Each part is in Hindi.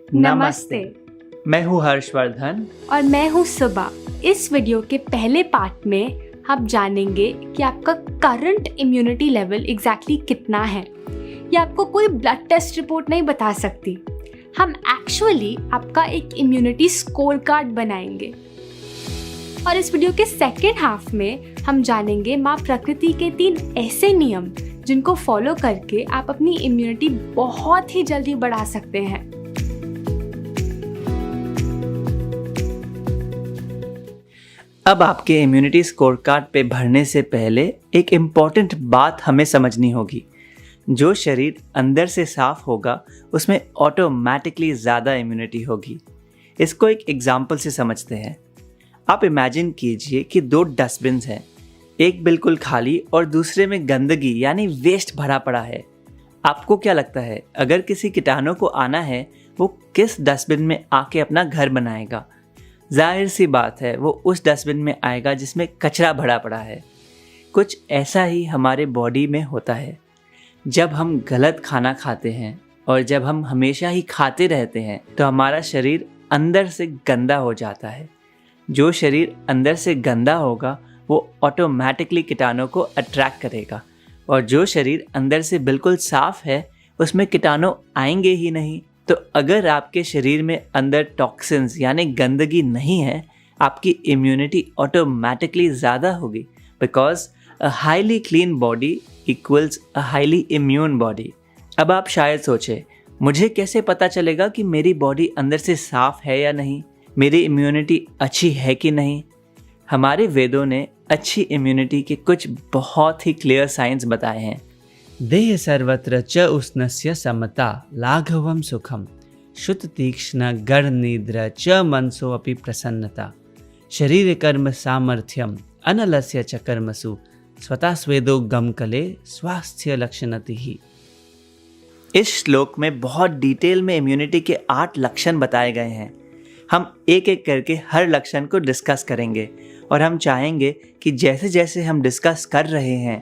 नमस्ते। मैं हूँ हर्षवर्धन और मैं हूँ सुबा। इस वीडियो के पहले पार्ट में हम जानेंगे कि आपका करंट इम्यूनिटी लेवल एग्जैक्टली कितना है। ये आपको कोई ब्लड टेस्ट रिपोर्ट नहीं बता सकती। हम एक्चुअली आपका एक इम्यूनिटी स्कोर कार्ड बनाएंगे। और इस वीडियो के सेकेंड हाफ में हम जानेंगे माँ प्रकृति के 3 ऐसे नियम जिनको फॉलो करके आप अपनी इम्यूनिटी बहुत ही जल्दी बढ़ा सकते हैं। अब आपके इम्यूनिटी स्कोर कार्ड पे भरने से पहले एक इम्पॉर्टेंट बात हमें समझनी होगी। जो शरीर अंदर से साफ होगा उसमें ऑटोमेटिकली ज़्यादा इम्यूनिटी होगी। इसको एक एग्जाम्पल से समझते हैं। आप इमेजिन कीजिए कि 2 डस्टबिन्स हैं, एक बिल्कुल खाली और दूसरे में गंदगी यानी वेस्ट भरा पड़ा है। आपको क्या लगता है अगर किसी कीटाणु को आना है वो किस डस्टबिन में आके अपना घर बनाएगा? जाहिर सी बात है वो उस डस्टबिन में आएगा जिसमें कचरा भरा पड़ा है। कुछ ऐसा ही हमारे बॉडी में होता है। जब हम गलत खाना खाते हैं और जब हम हमेशा ही खाते रहते हैं तो हमारा शरीर अंदर से गंदा हो जाता है। जो शरीर अंदर से गंदा होगा वो ऑटोमेटिकली कीटाणु को अट्रैक्ट करेगा, और जो शरीर अंदर से बिल्कुल साफ है उसमें कीटाणु आएंगे ही नहीं। तो अगर आपके शरीर में अंदर टॉक्सिन्स यानी गंदगी नहीं है, आपकी इम्यूनिटी ऑटोमेटिकली ज़्यादा होगी, because a highly clean body equals a highly immune body. अब आप शायद सोचें, मुझे कैसे पता चलेगा कि मेरी बॉडी अंदर से साफ है या नहीं, मेरी इम्यूनिटी अच्छी है कि नहीं? हमारे वेदों ने अच्छी इम्यूनिटी के कुछ बहुत ही क्लियर साइंस बताए हैं। देह सर्वत्र च उष्णस्य समता लाघवं सुखम शुद्ध तीक्ष्ण गढ़ निद्र च मनसो अपि प्रसन्नता शरीर कर्म सामर्थ्यम अनलस्य च कर्मसु स्वतः स्वेदो गमकले स्वास्थ्य लक्षणति ही। इस श्लोक में बहुत डिटेल में इम्यूनिटी के 8 लक्षण बताए गए हैं। हम एक एक करके हर लक्षण को डिस्कस करेंगे, और हम चाहेंगे कि जैसे जैसे हम डिस्कस कर रहे हैं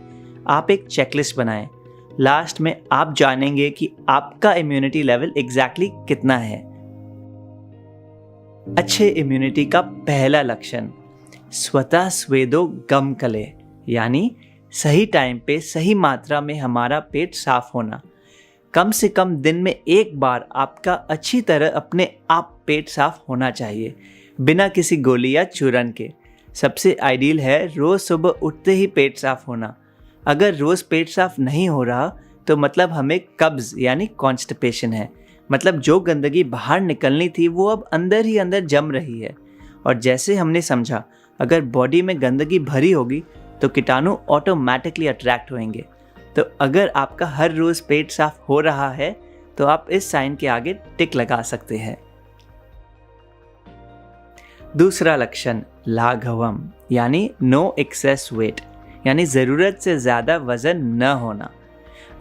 आप एक चेकलिस्ट बनाएं। लास्ट में आप जानेंगे कि आपका इम्यूनिटी लेवल एग्जैक्टली कितना है। अच्छे इम्यूनिटी का पहला लक्षण स्वतः स्वेदो गमकले, यानी सही टाइम पे सही मात्रा में हमारा पेट साफ होना। कम से कम दिन में एक बार आपका अच्छी तरह अपने आप पेट साफ होना चाहिए, बिना किसी गोली या चूरन के। सबसे आइडियल है रोज़ सुबह उठते ही पेट साफ होना। अगर रोज़ पेट साफ नहीं हो रहा तो मतलब हमें कब्ज़ यानी कॉन्स्टिपेशन है, मतलब जो गंदगी बाहर निकलनी थी वो अब अंदर ही अंदर जम रही है। और जैसे हमने समझा, अगर बॉडी में गंदगी भरी होगी तो कीटाणु ऑटोमेटिकली अट्रैक्ट होंगे। तो अगर आपका हर रोज़ पेट साफ हो रहा है तो आप इस साइन के आगे टिक लगा सकते हैं। दूसरा लक्षण लाघवम, यानी नो एक्सेस वेट, यानी ज़रूरत से ज़्यादा वज़न न होना।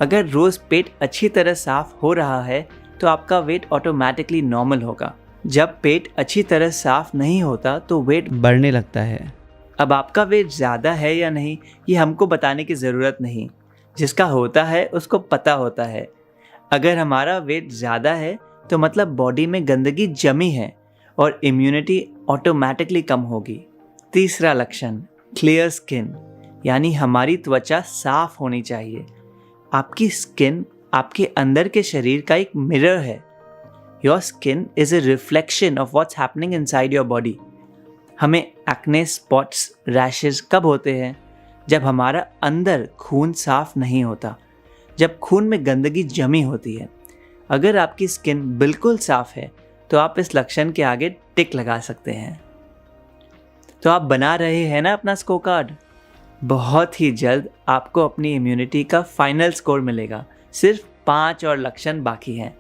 अगर रोज़ पेट अच्छी तरह साफ हो रहा है तो आपका वेट ऑटोमेटिकली नॉर्मल होगा। जब पेट अच्छी तरह साफ नहीं होता तो वेट बढ़ने लगता है। अब आपका वेट ज़्यादा है या नहीं ये हमको बताने की ज़रूरत नहीं, जिसका होता है उसको पता होता है। अगर हमारा वेट ज़्यादा है तो मतलब बॉडी में गंदगी जमी है और इम्यूनिटी ऑटोमेटिकली कम होगी। तीसरा लक्षण क्लियर स्किन, यानी हमारी त्वचा साफ होनी चाहिए। आपकी स्किन आपके अंदर के शरीर का एक मिरर है। Your skin is a reflection of what's happening inside your body. हमें एक्ने, स्पॉट्स, रैशेस कब होते हैं? जब हमारा अंदर खून साफ नहीं होता, जब खून में गंदगी जमी होती है। अगर आपकी स्किन बिल्कुल साफ है तो आप इस लक्षण के आगे टिक लगा सकते हैं। तो आप बना रहे हैं ना अपना स्कोर कार्ड। बहुत ही जल्द आपको अपनी इम्यूनिटी का फाइनल स्कोर मिलेगा। सिर्फ 5 और लक्षण बाकी हैं।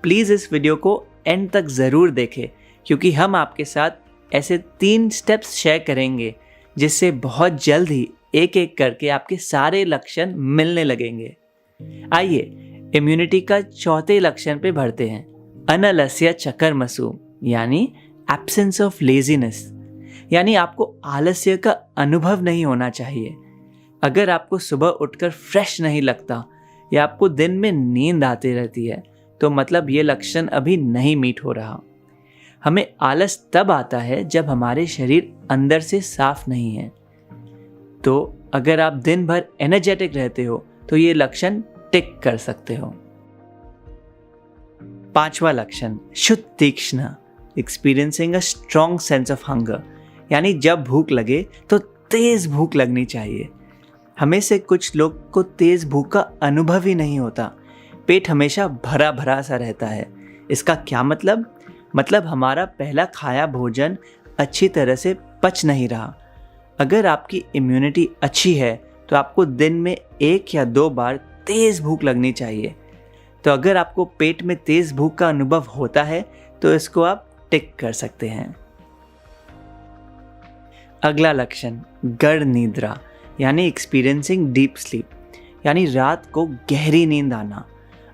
प्लीज़ इस वीडियो को एंड तक ज़रूर देखें, क्योंकि हम आपके साथ ऐसे 3 स्टेप्स शेयर करेंगे जिससे बहुत जल्द ही एक एक करके आपके सारे लक्षण मिलने लगेंगे। आइए इम्यूनिटी का चौथे लक्षण पे बढ़ते हैं। अनलस्य च कर्मसु, यानी एब्सेंस ऑफ लेजीनेस, यानी आपको आलस्य का अनुभव नहीं होना चाहिए। अगर आपको सुबह उठकर फ्रेश नहीं लगता या आपको दिन में नींद आती रहती है तो मतलब ये लक्षण अभी नहीं मीट हो रहा। हमें आलस तब आता है जब हमारे शरीर अंदर से साफ नहीं है। तो अगर आप दिन भर एनर्जेटिक रहते हो तो ये लक्षण टिक कर सकते हो। 5वां लक्षण शुद्ध तीक्ष्ण, experiencing a strong sense of hunger, यानी जब भूख लगे तो तेज भूख लगनी चाहिए। हमें से कुछ लोग को तेज भूख का अनुभव ही नहीं होता, पेट हमेशा भरा भरा सा रहता है। इसका क्या मतलब? मतलब हमारा पहला खाया भोजन अच्छी तरह से पच नहीं रहा। अगर आपकी इम्यूनिटी अच्छी है तो आपको दिन में 1 या 2 बार तेज भूख लगनी चाहिए। तो अगर आपको पेट में तेज भूख का अनुभव होता है तो इसको आप टिक कर सकते हैं। अगला लक्षण गढ़ निद्रा, यानी एक्सपीरियंसिंग डीप स्लीप, यानी रात को गहरी नींद आना।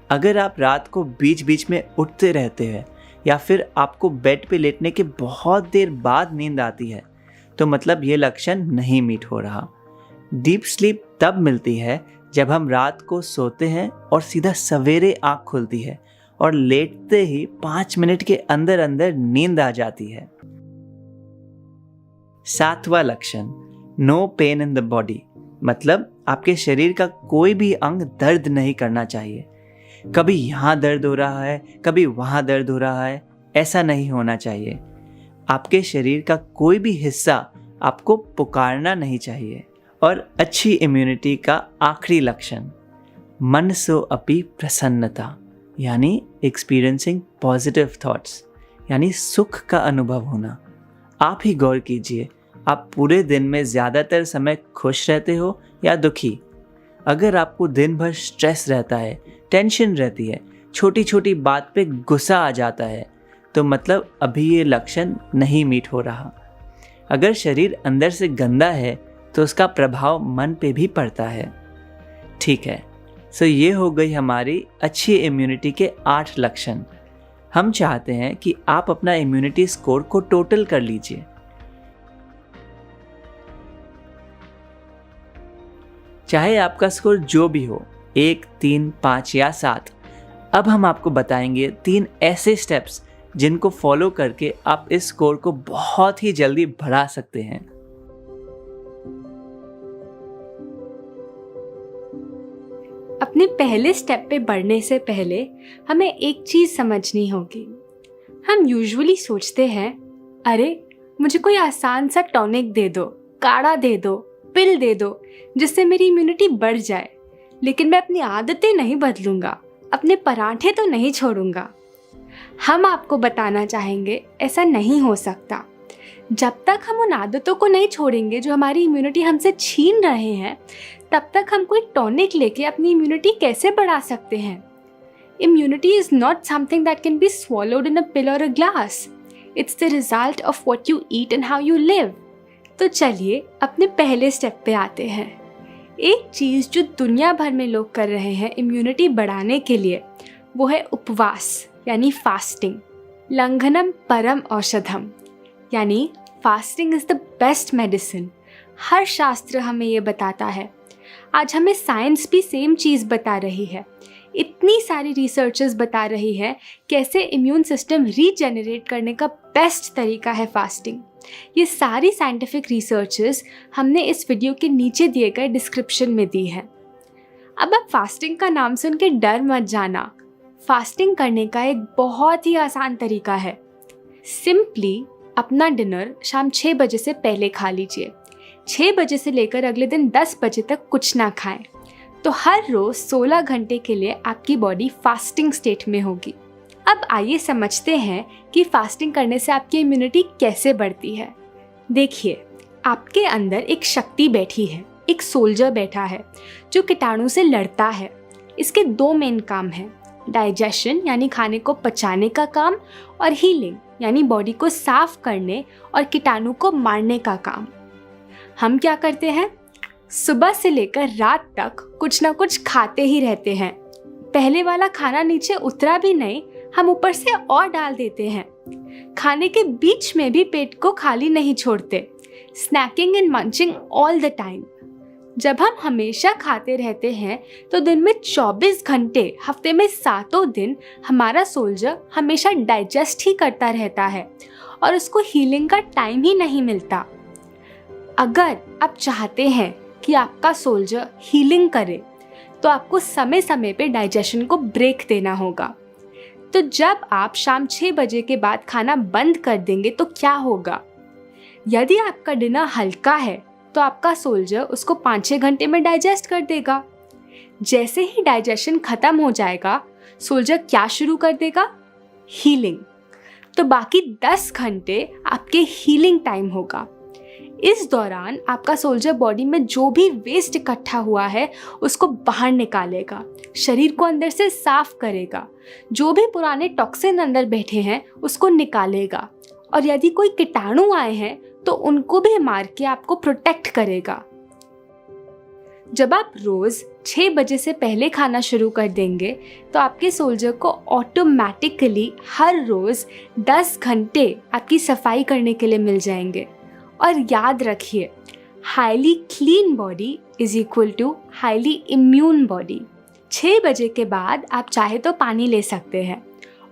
अगर आप रात को बीच बीच में उठते रहते हैं या फिर आपको बेड पे लेटने के बहुत देर बाद नींद आती है तो मतलब ये लक्षण नहीं मीट हो रहा। डीप स्लीप तब मिलती है जब हम रात को सोते हैं और सीधा सवेरे आँख खुलती है और लेटते ही 5 मिनट के अंदर अंदर नींद आ जाती है। 7वां लक्षण no pain in the body, मतलब आपके शरीर का कोई भी अंग दर्द नहीं करना चाहिए। कभी यहाँ दर्द हो रहा है, कभी वहाँ दर्द हो रहा है, ऐसा नहीं होना चाहिए। आपके शरीर का कोई भी हिस्सा आपको पुकारना नहीं चाहिए। और अच्छी इम्यूनिटी का आखिरी लक्षण मनसो अपि प्रसन्नता, यानी एक्सपीरियंसिंग पॉजिटिव थॉट्स, यानी सुख का अनुभव होना। आप ही गौर कीजिए, आप पूरे दिन में ज़्यादातर समय खुश रहते हो या दुखी? अगर आपको दिन भर स्ट्रेस रहता है, टेंशन रहती है, छोटी छोटी बात पे गुस्सा आ जाता है, तो मतलब अभी ये लक्षण नहीं मीट हो रहा। अगर शरीर अंदर से गंदा है तो उसका प्रभाव मन पे भी पड़ता है। ठीक है, सो ये हो गई हमारी अच्छी इम्यूनिटी के 8 लक्षण। हम चाहते हैं कि आप अपना इम्यूनिटी स्कोर को टोटल कर लीजिए। चाहे आपका स्कोर जो भी हो, 1, 3, 5 या 7, अब हम आपको बताएंगे 3 ऐसे स्टेप्स जिनको फॉलो करके आप इस स्कोर को बहुत ही जल्दी बढ़ा सकते हैं। अपने पहले स्टेप पे बढ़ने से पहले हमें एक चीज़ समझनी होगी। हम यूजुअली सोचते हैं, अरे मुझे कोई आसान सा टॉनिक दे दो, काढ़ा दे दो, पिल दे दो जिससे मेरी इम्यूनिटी बढ़ जाए, लेकिन मैं अपनी आदतें नहीं बदलूंगा, अपने पराठे तो नहीं छोड़ूंगा। हम आपको बताना चाहेंगे ऐसा नहीं हो सकता। जब तक हम उन आदतों को नहीं छोड़ेंगे जो हमारी इम्यूनिटी हमसे छीन रहे हैं, तब तक हम कोई टॉनिक लेके अपनी इम्यूनिटी कैसे बढ़ा सकते हैं? Immunity is not something that can be swallowed in a pill or a glass. It's the result of what you eat and how you live. तो चलिए अपने पहले स्टेप पे आते हैं। एक चीज़ जो दुनिया भर में लोग कर रहे हैं इम्यूनिटी बढ़ाने के लिए, वो है उपवास यानी फास्टिंग। लंघनम परम औषधम, यानी fasting is the best medicine. हर शास्त्र हमें ये बताता है। आज हमें साइंस भी सेम चीज़ बता रही है। इतनी सारी रिसर्चेस बता रही है कैसे इम्यून सिस्टम रीजेनरेट करने का बेस्ट तरीका है फास्टिंग। ये सारी साइंटिफिक रिसर्चेस हमने इस वीडियो के नीचे दिए गए डिस्क्रिप्शन में दी है। अब आप फास्टिंग का नाम सुन के डर मत जाना। फास्टिंग करने का एक बहुत ही आसान तरीका है। सिंपली अपना डिनर शाम 6 बजे से पहले खा लीजिए। 6 बजे से लेकर अगले दिन 10 बजे तक कुछ ना खाएं। तो हर रोज़ 16 घंटे के लिए आपकी बॉडी फास्टिंग स्टेट में होगी। अब आइए समझते हैं कि फास्टिंग करने से आपकी इम्यूनिटी कैसे बढ़ती है। देखिए, आपके अंदर एक शक्ति बैठी है, एक सोल्जर बैठा है जो कीटाणु से लड़ता है। इसके 2 मेन काम हैं, डाइजेशन यानी खाने को पचाने का काम, और हीलिंग यानी बॉडी को साफ करने और कीटाणु को मारने का काम। हम क्या करते हैं? सुबह से लेकर रात तक कुछ ना कुछ खाते ही रहते हैं। पहले वाला खाना नीचे उतरा भी नहीं, हम ऊपर से और डाल देते हैं। खाने के बीच में भी पेट को खाली नहीं छोड़ते। Snacking and munching all the time. जब हम हमेशा खाते रहते हैं तो दिन में 24 घंटे हफ्ते में 7 दिन हमारा सोल्जर हमेशा डाइजेस्ट ही करता रहता है और उसको हीलिंग का टाइम ही नहीं मिलता। अगर आप चाहते हैं कि आपका सोल्जर हीलिंग करे तो आपको समय समय पे डाइजेशन को ब्रेक देना होगा। तो जब आप शाम 6 बजे के बाद खाना बंद कर देंगे तो क्या होगा? यदि आपका डिनर हल्का है तो आपका सोल्जर उसको 5-6 घंटे में डाइजेस्ट कर देगा। जैसे ही डाइजेशन खत्म हो जाएगा, सोल्जर क्या शुरू कर देगा? हीलिंग। तो बाकी 10 घंटे आपके हीलिंग टाइम होगा। इस दौरान आपका सोल्जर बॉडी में जो भी वेस्ट इकट्ठा हुआ है उसको बाहर निकालेगा, शरीर को अंदर से साफ करेगा, जो भी पुराने टॉक्सिन अंदर बैठे हैं उसको निकालेगा, और यदि कोई कीटाणु आए हैं तो उनको भी मार के आपको प्रोटेक्ट करेगा। जब आप रोज 6 बजे से पहले खाना शुरू कर देंगे तो आपके सोल्जर को ऑटोमेटिकली हर रोज 10 घंटे आपकी सफाई करने के लिए मिल जाएंगे। और याद रखिए, highly clean body is equal to highly immune body. 6 बजे के बाद आप चाहे तो पानी ले सकते हैं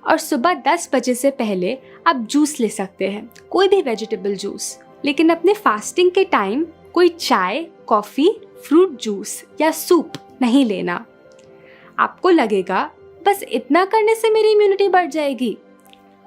और सुबह 10 बजे से पहले आप जूस ले सकते हैं, कोई भी वेजिटेबल जूस। लेकिन अपने फास्टिंग के टाइम कोई चाय, कॉफ़ी, फ्रूट जूस या सूप नहीं लेना। आपको लगेगा बस इतना करने से मेरी इम्यूनिटी बढ़ जाएगी।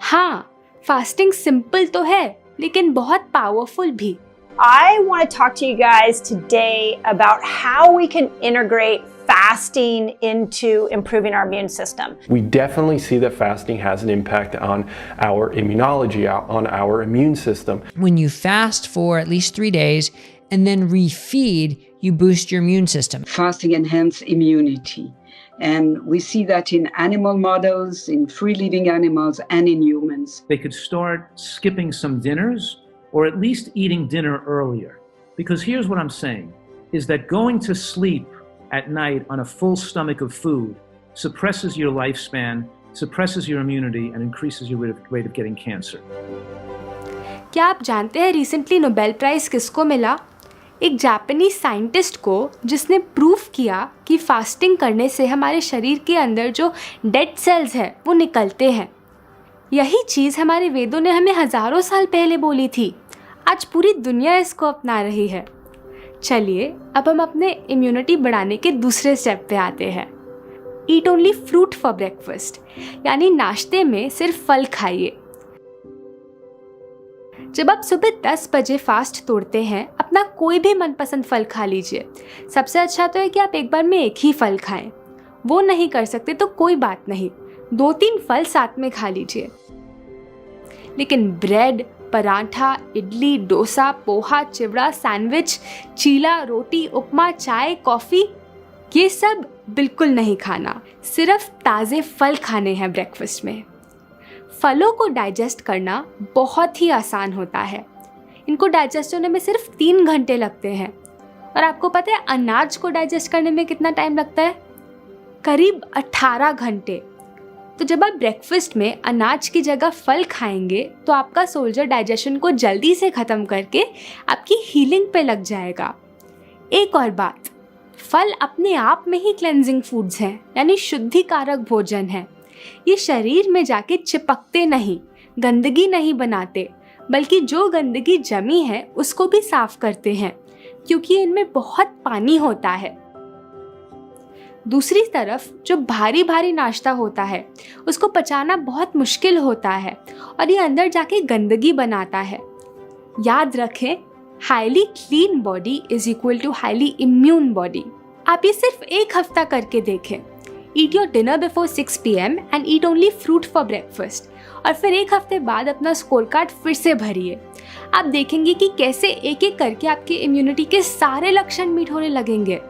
हाँ, फास्टिंग सिंपल तो है लेकिन बहुत पावरफुल भी। I want to talk to you guys today about how we can integrate fasting into improving our immune system. We definitely see that fasting has an impact on our immunology, on our immune system. When you fast for at least 3 days and then refeed, you boost your immune system. Fasting enhances immunity. And we see that in animal models, in free-living animals, and in humans. They could start skipping some dinners or at least eating dinner earlier. Because here's what I'm saying, is that going to sleep at night on a full stomach of food suppresses your lifespan, suppresses your immunity, and increases your rate of getting cancer. क्या आप जानते हैं रिसेंटली नोबेल प्राइज़ किसको मिला? एक जापानीज साइंटिस्ट को, जिसने प्रूफ किया कि फास्टिंग करने से हमारे शरीर के अंदर जो डेड सेल्स हैं वो निकलते हैं। यही चीज़ हमारे वेदों ने हमें हज़ारों साल पहले बोली थी। आज पूरी दुनिया इसको अपना रही है। चलिए अब हम अपने इम्यूनिटी बढ़ाने के दूसरे स्टेप पे आते हैं। ईट ओनली फ्रूट फॉर ब्रेकफास्ट, यानी नाश्ते में सिर्फ फल खाइए। जब आप सुबह 10 बजे फास्ट तोड़ते हैं, अपना कोई भी मनपसंद फल खा लीजिए। सबसे अच्छा तो है कि आप एक बार में एक ही फल खाएं। वो नहीं कर सकते तो कोई बात नहीं, 2-3 फल साथ में खा लीजिए। लेकिन ब्रेड, पराठा, इडली, डोसा, पोहा, चिवड़ा, सैंडविच, चीला, रोटी, उपमा, चाय, कॉफ़ी, ये सब बिल्कुल नहीं खाना। सिर्फ ताज़े फल खाने हैं ब्रेकफास्ट में। फलों को डाइजेस्ट करना बहुत ही आसान होता है। इनको डाइजेस्ट होने में सिर्फ 3 घंटे लगते हैं। और आपको पता है अनाज को डाइजेस्ट करने में कितना टाइम लगता है? करीब 18 घंटे। तो जब आप ब्रेकफास्ट में अनाज की जगह फल खाएंगे तो आपका सोल्जर डाइजेशन को जल्दी से ख़त्म करके आपकी हीलिंग पे लग जाएगा। एक और बात, फल अपने आप में ही क्लेंजिंग फूड्स हैं, यानी शुद्धिकारक भोजन है। ये शरीर में जाके चिपकते नहीं, गंदगी नहीं बनाते, बल्कि जो गंदगी जमी है उसको भी साफ करते हैं, क्योंकि इनमें बहुत पानी होता है। दूसरी तरफ जो भारी भारी नाश्ता होता है उसको पचाना बहुत मुश्किल होता है और ये अंदर जाके गंदगी बनाता है। याद रखें, highly clean body is equal to highly immune body. आप ये सिर्फ 1 हफ्ता करके देखें। Eat your dinner before 6 PM and eat only fruit for breakfast. और फिर 1 हफ्ते बाद अपना स्कोर कार्ड फिर से भरिए। आप देखेंगे कि कैसे एक एक करके आपकी इम्यूनिटी के सारे लक्षण मीट होने लगेंगे।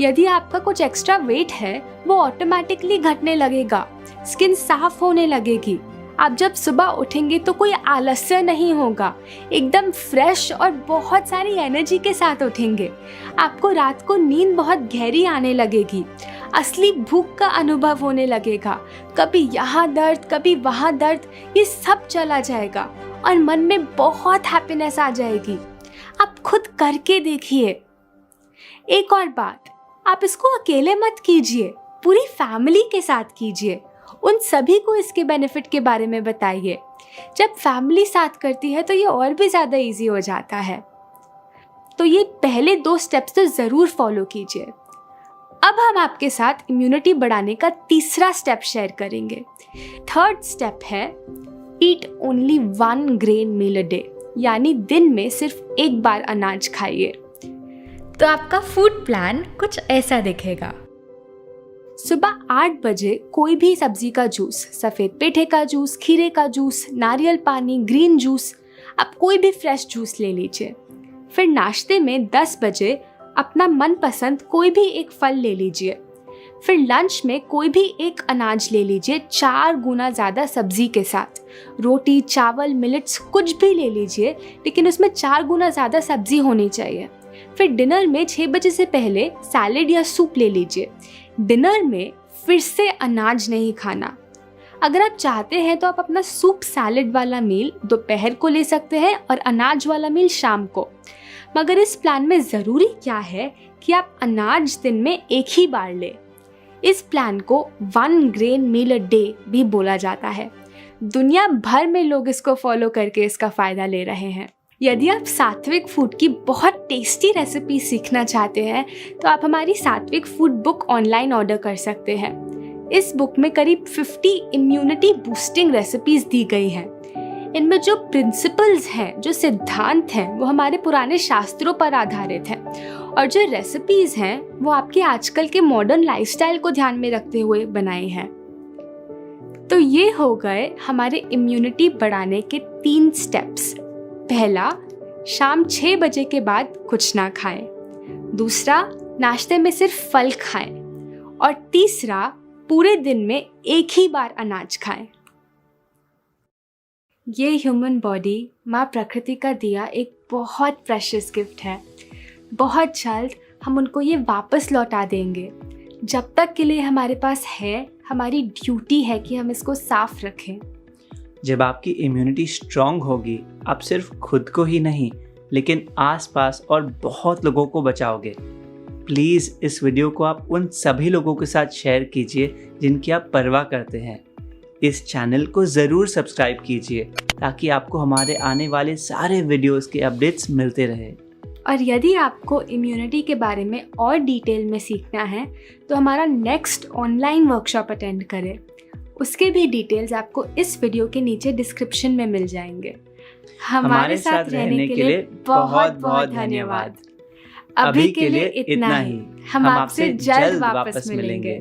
यदि आपका कुछ एक्स्ट्रा वेट है वो ऑटोमेटिकली घटने लगेगा, स्किन साफ होने लगेगी। आप जब सुबह उठेंगे तो कोई आलस्य नहीं होगा, एकदम फ्रेश और बहुत सारी एनर्जी के साथ उठेंगे। आपको रात को नींद बहुत गहरी आने लगेगी, असली भूख का अनुभव होने लगेगा। कभी यहाँ दर्द, कभी वहाँ दर्द, ये सब चला जाएगा और मन में बहुत हैप्पीनेस आ जाएगी। आप खुद करके देखिए। एक और बात, आप इसको अकेले मत कीजिए, पूरी फैमिली के साथ कीजिए। उन सभी को इसके बेनिफिट के बारे में बताइए। जब फैमिली साथ करती है तो ये और भी ज़्यादा इजी हो जाता है। तो ये पहले 2 स्टेप्स तो ज़रूर फॉलो कीजिए। अब हम आपके साथ इम्यूनिटी बढ़ाने का तीसरा स्टेप शेयर करेंगे। 3rd स्टेप है eat only 1 grain meal a day, यानी दिन में सिर्फ एक बार अनाज खाइए। तो आपका फूड प्लान कुछ ऐसा दिखेगा। सुबह 8 बजे कोई भी सब्जी का जूस, सफ़ेद पेठे का जूस, खीरे का जूस, नारियल पानी, ग्रीन जूस, आप कोई भी फ्रेश जूस ले लीजिए। फिर नाश्ते में 10 बजे अपना मनपसंद कोई भी एक फल ले लीजिए। फिर लंच में कोई भी एक अनाज ले लीजिए 4 गुना ज़्यादा सब्जी के साथ। रोटी, चावल, मिलेट्स कुछ भी ले लीजिए, लेकिन उसमें 4 गुना ज़्यादा सब्जी होनी चाहिए। फिर डिनर में 6 बजे से पहले सैलेड या सूप ले लीजिए। डिनर में फिर से अनाज नहीं खाना। अगर आप चाहते हैं तो आप अपना सूप सैलेड वाला मील दोपहर को ले सकते हैं और अनाज वाला मील शाम को। मगर इस प्लान में ज़रूरी क्या है कि आप अनाज दिन में एक ही बार लें। इस प्लान को 1 ग्रेन मील अ डे भी बोला जाता है। दुनिया भर में लोग इसको फॉलो करके इसका फ़ायदा ले रहे हैं। यदि आप सात्विक फूड की बहुत टेस्टी रेसिपी सीखना चाहते हैं तो आप हमारी सात्विक फूड बुक ऑनलाइन ऑर्डर कर सकते हैं। इस बुक में करीब 50 इम्यूनिटी बूस्टिंग रेसिपीज़ दी गई हैं। इनमें जो प्रिंसिपल्स हैं, जो सिद्धांत हैं, वो हमारे पुराने शास्त्रों पर आधारित हैं, और जो रेसिपीज़ हैं वो आपके आजकल के मॉडर्न लाइफस्टाइल को ध्यान में रखते हुए बनाए हैं। तो ये हो गए हमारे इम्यूनिटी बढ़ाने के 3 स्टेप्स। पहला, शाम 6 बजे के बाद कुछ ना खाएं। दूसरा, नाश्ते में सिर्फ फल खाएं। और तीसरा, पूरे दिन में एक ही बार अनाज खाएं। ये ह्यूमन बॉडी माँ प्रकृति का दिया एक बहुत प्रेशियस गिफ्ट है। बहुत जल्द हम उनको ये वापस लौटा देंगे। जब तक के लिए हमारे पास है, हमारी ड्यूटी है कि हम इसको साफ रखें। जब आपकी इम्यूनिटी स्ट्रांग होगी, आप सिर्फ खुद को ही नहीं लेकिन आसपास और बहुत लोगों को बचाओगे। प्लीज़ इस वीडियो को आप उन सभी लोगों के साथ शेयर कीजिए जिनकी आप परवाह करते हैं। इस चैनल को ज़रूर सब्सक्राइब कीजिए ताकि आपको हमारे आने वाले सारे वीडियोस के अपडेट्स मिलते रहे। और यदि आपको इम्यूनिटी के बारे में और डिटेल में सीखना है तो हमारा नेक्स्ट ऑनलाइन वर्कशॉप अटेंड करें। उसके भी डिटेल्स आपको इस वीडियो के नीचे डिस्क्रिप्शन में मिल जाएंगे। हमारे साथ रहने के लिए बहुत बहुत धन्यवाद। अभी के लिए इतना ही। हम आपसे जल्द वापस मिलेंगे।